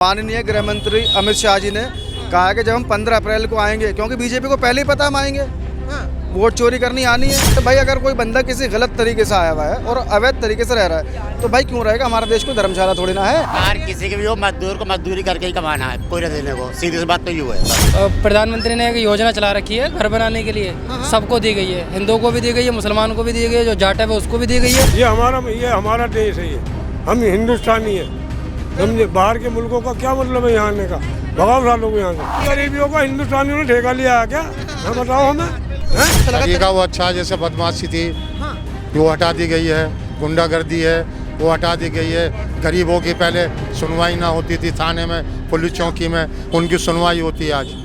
माननीय गृह मंत्री अमित शाह जी ने कहा है कि जब हम 15 अप्रैल को आएंगे, क्योंकि बीजेपी को पहले ही पता हम आएंगे, वोट चोरी करनी आनी है। तो भाई अगर कोई बंदा किसी गलत तरीके से आया हुआ है और अवैध तरीके से रह रहा है तो भाई क्यों रहेगा? हमारा देश को धर्मशाला थोड़ी ना है। हर किसी के भी हो, मजदूर को मजदूरी करके ही कमाना है, कोई न देने को। सीधी सी बात तो यूँ है। प्रधानमंत्री ने एक योजना चला रखी है घर बनाने के लिए, सबको दी गई है, हिंदुओं को भी दी गई है, मुसलमानों को भी दी गई है, जो जाट है उसको भी दी गई है। ये हमारा देश है, ये हम हिंदुस्तानी है, समझे। बाहर के मुल्कों का क्या मतलब है यहाँ आने का? भगाओ सालों को यहाँ से। गरीबियों का हिंदुस्तानियों ने ठेका लिया है क्या? बताओ हमें। तरीका वो अच्छा, जैसे बदमाशी थी वो हटा दी गई है, गुंडागर्दी है वो हटा दी गई है। गरीबों की पहले सुनवाई ना होती थी थाने में, पुलिस चौकी में, उनकी सुनवाई होती है आज।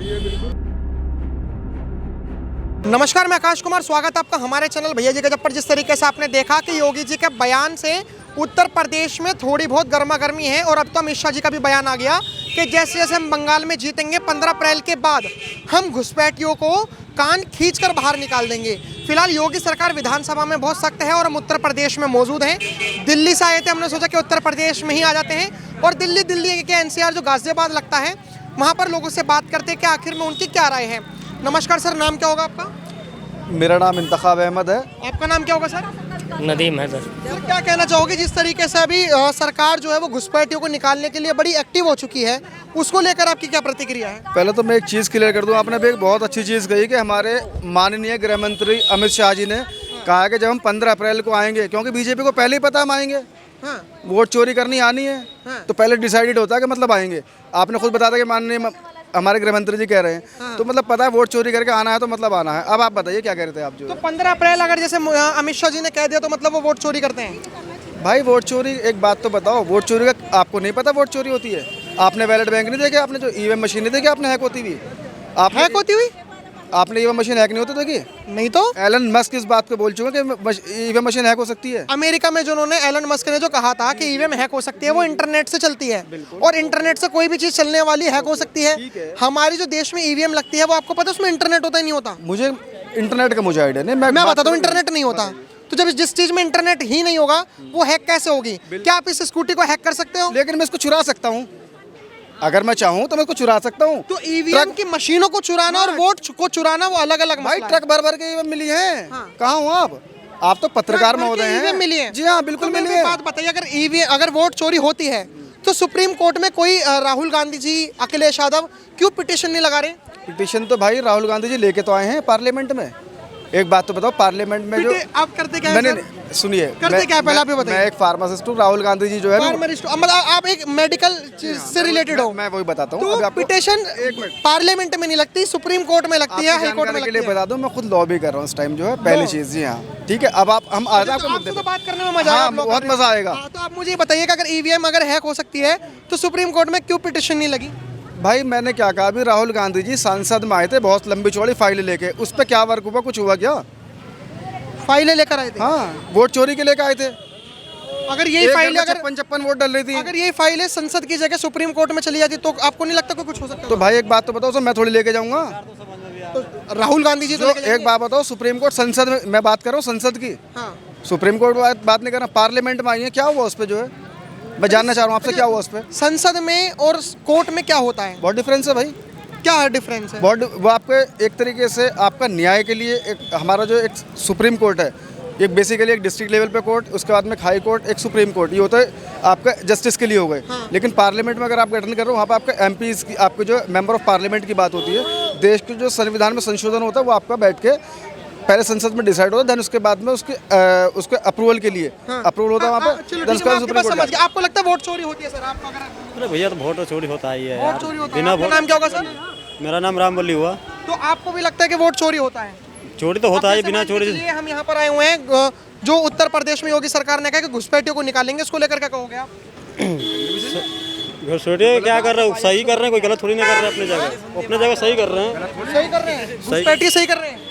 नमस्कार, मैं आकाश कुमार, स्वागत है आपका हमारे चैनल भैया जी गजब पर। जिस तरीके से आपने देखा कि योगी जी के बयान से उत्तर प्रदेश में थोड़ी बहुत गर्मा गर्मी है और अब तो अमित शाह जी का भी बयान आ गया कि जैसे जैसे हम बंगाल में जीतेंगे 15 अप्रैल के बाद हम घुसपैठियों को कान खींचकर बाहर निकाल देंगे। फिलहाल योगी सरकार विधानसभा में बहुत सख्त है और हम उत्तर प्रदेश में मौजूद हैं। दिल्ली से आए थे, हमने सोचा कि उत्तर प्रदेश में ही आ जाते हैं और दिल्ली के एनसीआर जो गाजियाबाद लगता है वहाँ पर लोगों से बात करते हैं कि आखिर में उनकी क्या राय है। नमस्कार सर, नाम क्या होगा आपका? मेरा नाम इंतखाब अहमद है। आपका नाम क्या होगा सर? नदीम है सर। सर क्या कहना चाहोगे जिस तरीके से अभी सरकार जो है वो घुसपैठियों को निकालने के लिए बड़ी एक्टिव हो चुकी है, उसको लेकर आपकी क्या प्रतिक्रिया है? पहले तो मैं एक चीज़ क्लियर कर दूं, आपने भी एक बहुत अच्छी चीज़ कही कि हमारे माननीय गृह मंत्री अमित शाह जी ने कहा है कि जब हम 15 अप्रैल को आएंगे, क्योंकि बीजेपी को पहले ही पता हम आएंगे, वोट चोरी करनी आनी है, तो पहले डिसाइडेड होता है कि मतलब आएंगे। आपने खुद बताया कि माननीय हमारे गृह मंत्री जी कह रहे हैं, तो मतलब पता है वोट चोरी करके आना है तो मतलब आना है। अब आप बताइए क्या कह रहे थे आप? जो तो 15 अप्रैल अगर जैसे अमित शाह जी ने कह दिया तो मतलब वो वोट चोरी करते हैं? भाई वोट चोरी, एक बात तो बताओ, वोट चोरी का आपको नहीं पता वोट चोरी होती है? आपने बैलेट बैंक नहीं देखे? आपने जो ईवीएम मशीन नहीं देखी? आपने हैक होती हुई? आप हैक होती हुई? आपने ईवीएम मशीन हैक नहीं होती देखी? नहीं तो एलन मस्क इस बात को बोल चुके कि ईवीएम मशीन हैक हो सकती है। अमेरिका में जो उन्होंने एलन मस्क ने जो कहा था कि ईवीएम हैक हो सकती है, वो इंटरनेट से चलती है और इंटरनेट से कोई भी चीज चलने वाली हैक हो सकती है। हमारी जो देश में ईवीएम लगती है वो आपको पता है उसमें इंटरनेट होता ही नहीं होता? मुझे इंटरनेट का मुझे आइडिया नहीं, मैं बताता हूँ, इंटरनेट नहीं होता। तो जब जिस चीज में इंटरनेट ही नहीं होगा वो हैक कैसे होगी? क्या आप इस स्कूटी को हैक कर सकते हो? लेकिन मैं इसको चुरा सकता हूँ, अगर मैं चाहूँ तो मैं इसको चुरा सकता हूँ। तो ईवीएम की मशीनों को चुराना और वोट को चुराना वो अलग अलग भाई ट्रक भर भर के ईवीएम मिली है। कहाँ हो आप तो पत्रकार महोदय हैं। ईवीएम मिली है? जी हाँ, बिल्कुल मिली है। बात बताइए, अगर ईवीएम अगर वोट चोरी होती है तो सुप्रीम कोर्ट में कोई राहुल गांधी जी, अखिलेश यादव क्यों पिटीशन नहीं लगा रहे? पिटीशन तो भाई राहुल गांधी जी लेके तो आए हैं पार्लियामेंट में। एक बात तो बताओ, पार्लियामेंट में जो आप करते क्या? मैंने सुनिए, करते क्या पहले आप ये बताइए। मैं एक फार्मासिस्ट हूँ, राहुल गांधी जी जो है आप एक मेडिकल से रिलेटेड हो? मैं वही बताता हूँ। तो पिटीशन पार्लियामेंट में नहीं लगती, सुप्रीम कोर्ट में लगती है, हाई कोर्ट में लगती है। बता दूं, मैं खुद लॉबी कर रहा हूँ इस टाइम जो है, पहली चीज। जी हाँ, ठीक है। अब हम आ जाए, आपको तो बात करने में मजा आएगा, बहुत मजा आएगा। तो आप मुझे बताइए कि अगर ईवीएम अगर हैक हो सकती है तो सुप्रीम कोर्ट में क्यों पिटीशन नहीं लगी? भाई मैंने क्या कहा, अभी राहुल गांधी जी संसद में आए थे बहुत लंबी चौड़ी फाइल लेके, उस पर क्या वर्क हुआ? कुछ हुआ क्या? फाइलें लेकर आए थे? हाँ, वोट चोरी के लेकर आए थे। अगर यही फाइल, अगर 56 वोट डल रही थी, अगर यही फाइलें संसद की जगह सुप्रीम कोर्ट में चली जाती तो आपको नहीं लगता कोई कुछ हो सकता? तो भाई एक बात तो बताओ, सर मैं थोड़ी लेके जाऊंगा? तो राहुल गांधी जी तो एक बात बताओ, सुप्रीम कोर्ट संसद में, मैं बात कर रहा हूँ संसद की, सुप्रीम कोर्ट बात नहीं कर रहा, पार्लियामेंट में आई है। क्या हुआ उस पर जो है, मैं जानना चाह रहा हूँ आपसे, क्या हुआ उस पर? संसद में और कोर्ट में क्या होता है? बहुत डिफरेंस है भाई। क्या डिफरेंस है? वो आपके एक तरीके से आपका न्याय के लिए एक हमारा जो एक सुप्रीम कोर्ट है, एक बेसिकली एक डिस्ट्रिक्ट लेवल पे कोर्ट, उसके बाद में हाई कोर्ट, एक सुप्रीम कोर्ट, ये होता है आपका जस्टिस के लिए हो गए। लेकिन पार्लियामेंट में अगर आप गठन कर रहे हो, वहाँ पे आपका एमपीज की, आपके जो मेंबर ऑफ पार्लियामेंट की बात होती है, देश के जो संविधान में संशोधन होता है वो आपका बैठ के पहले संसद में डिसाइड होता है, देन उसके बाद में उसके अप्रूवल के लिए अप्रूवल होता है वहाँ पे। आपको लगता है वोट चोरी होती है सर? आपको अगर अरे भैया तो वोट चोरी होता ही है। वोट चोरी होता है। आपका नाम क्या होगा सर? मेरा नाम रामबली हुआ। तो आपको भी लगता है कि वोट चोरी होता है? चोरी तो होता है, बिना चोरी। हम यहाँ पर आए हुए हैं, जो उत्तर प्रदेश में योगी सरकार ने कहा कि घुसपैठियों को निकालेंगे, इसको लेकर क्या कहोगे आप? घुसपैठिए क्या कर रहे हैं? सही कर रहे हैं, कोई गलत थोड़ी नहीं कर रहे हैं। अपने जगह सही कर रहे हैं। सही कर रहे हैं, घुसपैठिए सही कर रहे हैं।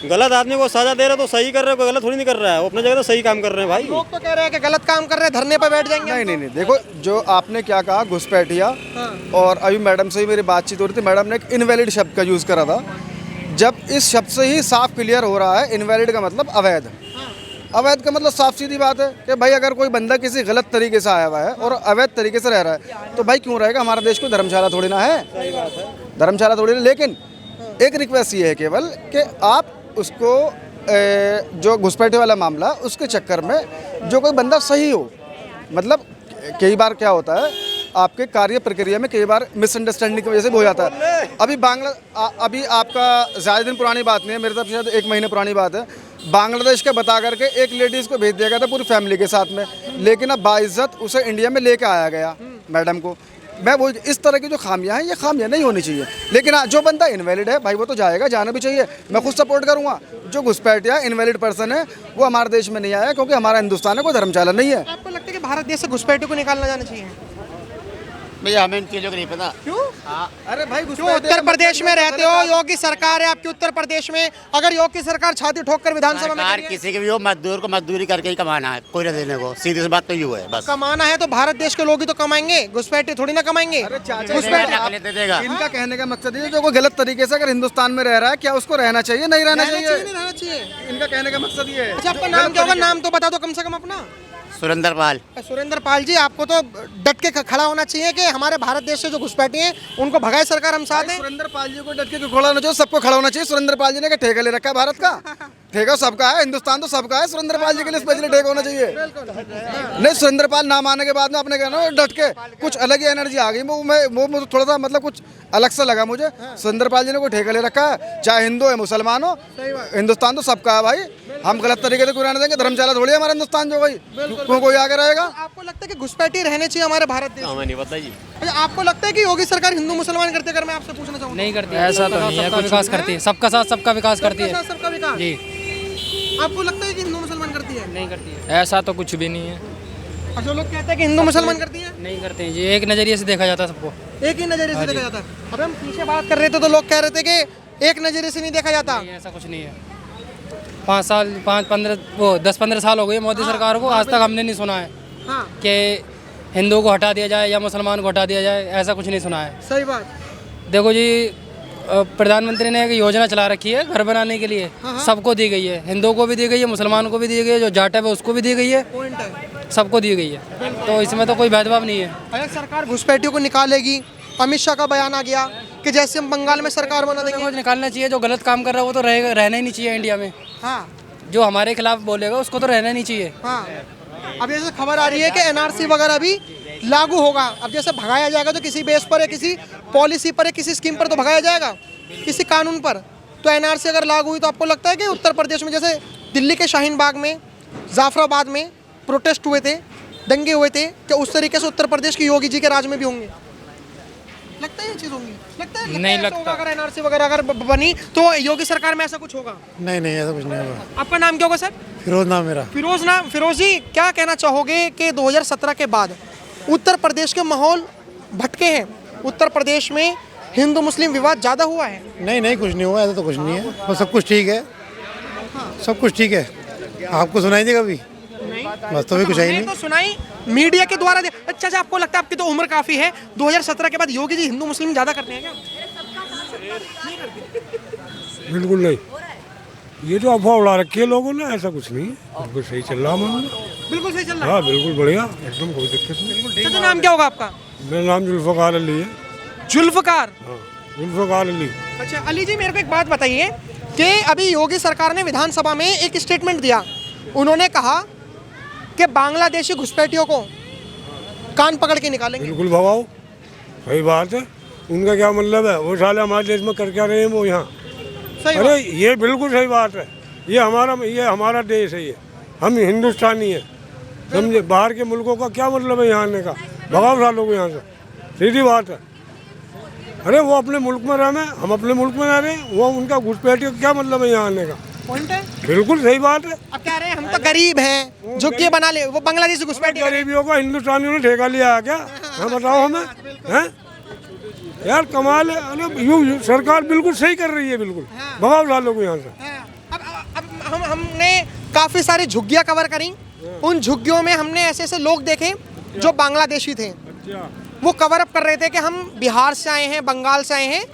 गलत आदमी को सजा दे रहे तो सही कर रहे हैं, कोई गलत थोड़ी नहीं कर रहा है। वो अपने जगह तो सही काम कर रहे हैं भाई। लोग तो कह रहे हैं कि गलत काम कर रहे हैं, धरने पर बैठ जाएंगे। नहीं, देखो जो आपने क्या कहा घुसपैठिया, और अभी मैडम से ही मेरी बातचीत हो रही थी, मैडम ने एक इनवैलिड शब्द का यूज़ करा था। जब इस शब्द से ही साफ क्लियर हो रहा है, इनवैलिड का मतलब अवैध। अवैध का मतलब साफ सीधी बात है कि भाई अगर कोई बंदा किसी गलत तरीके से आया हुआ है और अवैध तरीके से रह रहा है तो भाई क्यों रहेगा। हमारा देश कोई धर्मशाला थोड़ी ना है, धर्मशाला थोड़ी ना। लेकिन एक रिक्वेस्ट ये है केवल कि आप उसको जो घुसपैठे वाला मामला उसके चक्कर में जो कोई बंदा सही हो, मतलब कई बार क्या होता है आपके कार्य प्रक्रिया में कई बार मिसअंडरस्टैंडिंग की वजह से भी हो जाता है। अभी आपका ज़्यादा दिन पुरानी बात नहीं है, मेरे तरफ शायद 1 महीने पुरानी बात है, बांग्लादेश के बता करके एक लेडीज़ को भेज दिया गया था पूरी फैमिली के साथ में, लेकिन अब बाइज्जत उसे इंडिया में लेके आया गया मैडम को। मैं वो इस तरह की जो खामियां हैं ये खामियां नहीं होनी चाहिए। लेकिन हाँ, जो बंदा इनवैलिड है भाई वो तो जाएगा, जाना भी चाहिए, मैं खुद सपोर्ट करूँगा। जो घुसपैठिया इनवैलिड पर्सन है वो हमारे देश में नहीं आया, क्योंकि हमारा हिंदुस्तान है, कोई धर्मशाला नहीं है। आपको लगता है कि भारत देश से घुसपैठियों को निकालना जाना चाहिए? भैया हमें इन चीज़ों का नहीं पता। क्यों? अरे भाई क्यों उत्तर प्रदेश में रहते हो, योगी सरकार है आपकी उत्तर प्रदेश में, अगर योगी सरकार छाती ठोक कर विधानसभा में सरकार करी है, किसी के भी हो, मजदूर को मजदूरी करके ही कमाना है, कोई ना देने को, सीधी सी बात तो यूँ है बस। कमाना है तो भारत देश के लोग ही तो कमाएंगे, घुसपैठे थोड़ी ना कमाएंगे। घुसपैठे दे देगा। इनका कहने का मकसद ये जो कोई गलत तरीके से अगर हिंदुस्तान में रह रहा है क्या उसको रहना चाहिए, नहीं रहना चाहिए, नहीं रहना चाहिए। इनका कहने का मकसद ये है। अच्छा, आपका नाम क्या होगा? नाम तो बता दो कम से कम अपना। सुरेंद्र पाल। सुरेंद्र पाल जी, आपको तो डट के खड़ा होना चाहिए कि हमारे भारत देश से जो घुसपैठे हैं उनको भगाए सरकार, हम साथ हैं। सुरेंद्र पाल जी को डट के खड़ा होना चाहिए, सबको खड़ा होना चाहिए। सुरेंद्र पाल जी ने क्या ठेका ले रखा है भारत का? ठेका सबका है, हिंदुस्तान तो सबका है, सुरेंद्र पाल जी के लिए स्पेशली ठेका होना चाहिए। नहीं, सुरेंद्र पाल नाम आने के बाद में आपने कहना डट के कुछ अलग ही एनर्जी आ गई, वो थोड़ा सा मतलब कुछ अलग सा लगा मुझे। सुरेंद्र पाल जी ने कोई ठेका ले रखा है, चाहे हिंदू है मुसलमान हो, हिंदुस्तान तो सबका है भाई, हम गलत तरीके से कोई रहने देंगे। धर्मशाला थोड़ी है हमारा हिंदुस्तान जो भाई क्यों कोई आगे रहेगा। आपको लगता है कि घुसपैठे रहने चाहिए हमारे भारत देश में? हमें नहीं पता जी। अच्छा, आपको लगता है कि योगी सरकार हिंदू मुसलमान करते, अगर मैं आपसे पूछना चाहूँ? नहीं करती, ऐसा तो नहीं है, कुछ विकास करती है, सबका साथ सबका विकास करती है सबका विकास। जी। आपको लगता है कि हिंदू मुसलमान करती है? नहीं करती है, ऐसा तो कुछ भी नहीं है, और जो लोग कहते हैं कि हिंदू मुसलमान करती है, नहीं करते हैं जी, एक नज़रिए से देखा जाता है सबको। एक ही नजरिए से देखा जाता है। अब हम पीछे बात कर रहे थे तो लोग कह रहे थे कि एक नजरिए से नहीं देखा जाता। नहीं, ऐसा कुछ नहीं है। 10-15 साल हो गए मोदी सरकार को, आज तक हमने नहीं सुना है हाँ, कि हिंदू को हटा दिया जाए या मुसलमान को हटा दिया जाए, ऐसा कुछ नहीं सुना है। सही बात। देखो जी, प्रधानमंत्री ने एक योजना चला रखी है घर बनाने के लिए, सबको दी गई है, हिंदुओं को भी दी गई है, मुसलमान को भी दी गई है, जो जाट है उसको भी दी गई है, पॉइंट है, सबको दी गई है, तो इसमें तो कोई भेदभाव नहीं है। अगर सरकार घुसपैठियों को निकालेगी, अमित शाह का बयान आ गया कि जैसे हम बंगाल में सरकार बना देंगे। कुछ निकालना चाहिए, जो गलत काम कर रहा है वो तो रहना ही नहीं चाहिए इंडिया में। हाँ जो हमारे खिलाफ बोलेगा उसको तो रहना नहीं चाहिए। हाँ, अब जैसे खबर आ रही है कि एनआरसी वगैरह भी लागू होगा। अब जैसे भगाया जाएगा तो किसी बेस पर या किसी पॉलिसी पर या किसी स्कीम पर तो भगाया जाएगा, किसी कानून पर। तो एनआरसी अगर लागू हुई तो आपको लगता है कि उत्तर प्रदेश में जैसे दिल्ली के शाहीन बाग में, जाफराबाद में प्रोटेस्ट हुए थे, दंगे हुए थे, क्या उस तरीके से उत्तर प्रदेश की योगी जी के राज में भी होंगे? लगता है ये चीज़ होंगी? लगता है नहीं ऐसा लगता। होगा अगर एनआरसी वगैरह अगर बनी तो योगी सरकार में ऐसा कुछ होगा? नहीं नहीं, ऐसा कुछ नहीं होगा। आपका नाम क्या होगा सर? फिरोज नाम मेरा। फिरोज जी, क्या कहना चाहोगे कि 2017 के बाद उत्तर प्रदेश के माहौल भटके हैं, उत्तर प्रदेश में हिंदू मुस्लिम विवाद ज़्यादा हुआ है? नहीं नहीं, कुछ नहीं हुआ, ऐसा तो कुछ नहीं है, बस सब कुछ ठीक है, सब कुछ ठीक है। आपको सुनाई देगा अभी? बस तो भी कुछ है ही हमने नहीं। तो सुनाई मीडिया के द्वारा। अच्छा, आपको लगता है, आपकी तो उम्र काफ़ी है, 2017 के बाद योगी जी हिंदू मुस्लिम ज़्यादा करते हैं क्या? बिल्कुल नहीं, ये जो अफवाह उड़ा रखी है लोगों ने, ऐसा कुछ नहीं है, बिल्कुल सही चल रहा मामला। बिल्कुल सही चल रहा है। हाँ बिल्कुल बढ़िया, एकदम कोई दिक्कत नहीं। अच्छा, नाम क्या होगा आपका? मेरा नाम जुल्फ़कार अली है। जुल्फकार। हाँ, जुल्फ़कार अली। अच्छा अली जी, मेरे को एक बात बताइए कि अभी योगी सरकार ने विधानसभा में एक स्टेटमेंट दिया, उन्होंने कहा कि बांग्लादेशी घुसपैठियों को कान पकड़ के निकालेंगे। बिल्कुल भगाओ, सही बात है। उनका क्या मतलब है, वो साले हमारे देश में कर क्या रहे हैं वो यहाँ? सही अरे बात। ये बिल्कुल सही बात है, ये हमारा देश है, ये हम हिंदुस्तानी है, समझे। बाहर के मुल्कों का क्या मतलब है यहाँ आने का? भगाओ सालों को यहाँ से, सीधी बात है। अरे वो अपने मुल्क में रह में, हम अपने मुल्क में रह रहे हैं, वो उनका घुसपैठियों का क्या मतलब है यहाँ आने का? पॉइंट है। बिल्कुल सही बात है। अब कह रहे हैं हम तो गरीब हैं, जो कि बना ले, वो बांग्लादेशी घुसपैठी। गरीबियों का हिंदुस्तानियों ने ठेका लिया है क्या? हाँ बताओ हमें, हैं यार, कमाल है। अरे यूँ सरकार बिल्कुल सही कर रही है, बिल्कुल भगाओ सालों को यहाँ से। अब हमने काफ़ी सारी झुग्गियाँ कवर करी, उन झुग्गियों में हमने ऐसे ऐसे लोग देखे जो बांग्लादेशी थे, वो कवर अप कर रहे थे कि हम बिहार से आए हैं, बंगाल से आए हैं,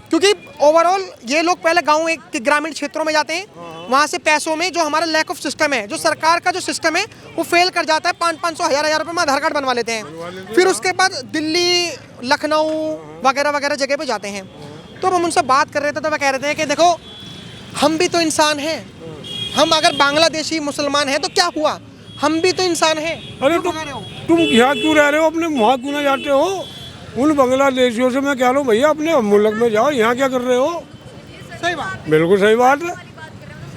क्योंकि ओवरऑल ये लोग पहले गाँव के ग्रामीण क्षेत्रों में जाते हैं, वहाँ से पैसों में जो हमारा लैक ऑफ सिस्टम है, जो सरकार का जो सिस्टम है वो फेल कर जाता है। 500 हज़ार रुपये में आधार कार्ड बनवा लेते हैं, फिर उसके बाद दिल्ली, लखनऊ वगैरह वगैरह जगह पे जाते हैं। तो हम उनसे बात कर रहे थे तो वह कह रहे थे कि देखो हम भी तो इंसान हैं, हम अगर बांग्लादेशी मुसलमान हैं तो क्या हुआ, हम भी तो इंसान हैं। अरे तुम यहाँ क्यों रह रहे हो, अपने वहाँ क्यों ना जाते हो? उन बांग्लादेशियों से मैं कह रहा हूँ भैया अपने मुल्क में जाओ, यहाँ क्या कर रहे हो? सही बात। बिल्कुल सही बात है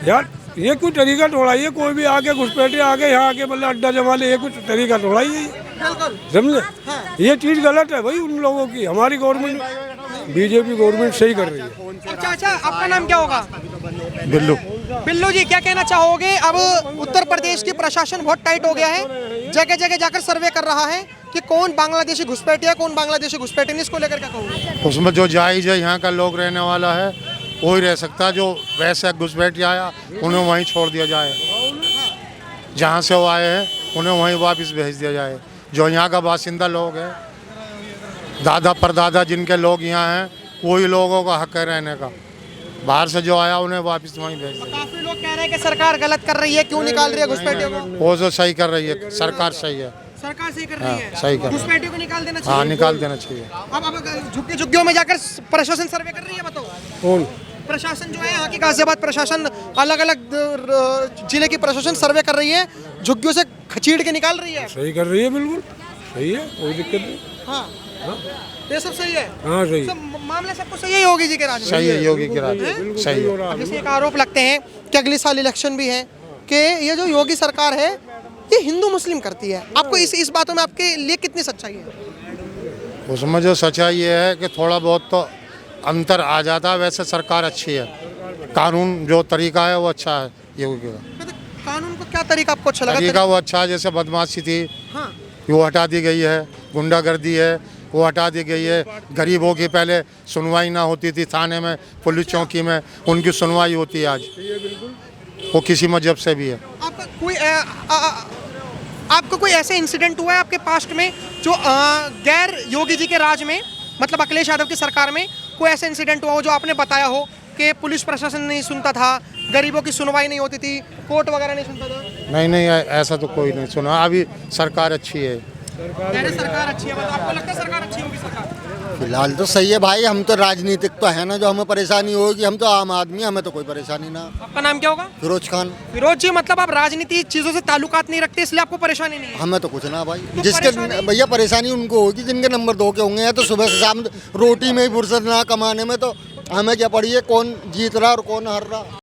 यार, ये कोई तरीका थोड़ा ही है, कोई भी आके घुसपैठे आके यहाँ आके मतलब अड्डा जमा ले, ये कुछ तरीका थोड़ा ही है, समझे? ये चीज़ गलत है भाई उन लोगों की। हमारी गवर्नमेंट, बीजेपी गवर्नमेंट सही कर रही है। अच्छा, आपका नाम क्या होगा? बिल्लू। बिल्लू जी, क्या कहना चाहोगे? अब उत्तर प्रदेश की प्रशासन बहुत टाइट हो गया है, जगह जगह जाकर सर्वे कर रहा है कि कौन बांग्लादेशी घुसपैठिया है, कौन बांग्लादेशी घुसपैठिया नहीं, इसको लेकर क्या कहोगे? उसमें जो जायज़ है यहाँ का लोग रहने वाला है वही रह सकता है, जो वैसे घुसपैठ आया उन्हें वहीं छोड़ दिया जाए, जहाँ से वो आए हैं उन्हें वहीं वापस भेज दिया जाए। जो यहाँ का बासिंदा लोग हैं, दादा परदादा जिनके लोग यहाँ हैं, वही लोगों का हक है रहने का। बाहर से जो आया उन्हें वापस वहीं भेज दिया। काफी लोग कह रहे हैं कि सरकार गलत कर रही है, क्यों निकाल रही है घुसपैठियों को? वो जो सही कर रही है, सरकार सही है। सरकार सही कर रही है, सही कर रही है। घुसपैठियों को निकाल देना हाँ, चाहिए। निकाल देना चाहिए। अब झुग्गी झुग्गियों में जाकर प्रशासन सर्वे कर रही है, बताओ। कौन प्रशासन जो है यहाँ की गाजियाबाद प्रशासन, अलग अलग जिले की प्रशासन सर्वे कर रही है, झुग्गियों से खचीड़ के निकाल रही है। सही कर रही है, बिल्कुल सही है, कोई दिक्कत नहीं। हाँ, ये सब सही है। हाँ सही सब मामले सबको सही है योगी जी के राज में। सही है, योगी की राज सही है। जैसे एक आरोप लगते हैं कि अगले साल इलेक्शन भी है, कि ये जो योगी सरकार है ये हिंदू मुस्लिम करती है। आपको इस बातों में आपके लिए कितनी सच्चाई है? उसमें जो सच्चाई ये है कि थोड़ा बहुत तो अंतर आ जाता है, वैसे सरकार अच्छी है, कानून जो तरीका है वो अच्छा है योगी का। कानून को क्या तरीका आपको अच्छा लगा? तरीका वो अच्छा है, जैसे बदमाशी थी हाँ, वो हटा दी गई है, गुंडागर्दी है वो हटा दी गई है, गरीबों की पहले सुनवाई ना होती थी थाने में, पुलिस चौकी में, उनकी सुनवाई होती है आज, वो किसी मजहब से भी है। आपका कोई आपको कोई ऐसे इंसिडेंट हुआ है आपके पास्ट में जो गैर योगी जी के राज में, मतलब अखिलेश यादव की सरकार में कोई ऐसा इंसिडेंट हुआ हो जो आपने बताया हो कि पुलिस प्रशासन नहीं सुनता था, गरीबों की सुनवाई नहीं होती थी, कोर्ट वगैरह नहीं सुनता था? नहीं, ऐसा तो कोई नहीं सुना। अभी सरकार अच्छी है। सरकार अच्छी है, मतलब आपको लगता है सरकार अच्छी होगी? सरकार फिलहाल तो सही है भाई, हम तो राजनीतिक तो है ना, जो हमें परेशानी होगी, हम तो आम आदमी, हमें तो कोई परेशानी ना। आपका नाम क्या होगा? फिरोज खान। फिरोज जी, मतलब आप राजनीति चीजों से ताल्लुकात नहीं रखते, इसलिए आपको परेशानी नहीं है? हमें तो कुछ ना भाई, तो जिसके परेशानी- भैया परेशानी उनको होगी जिनके नंबर 2 के होंगे, या तो सुबह से शाम रोटी में ही फुर्सत ना कमाने में, तो हमें क्या पड़ी है कौन जीत रहा और कौन हार रहा।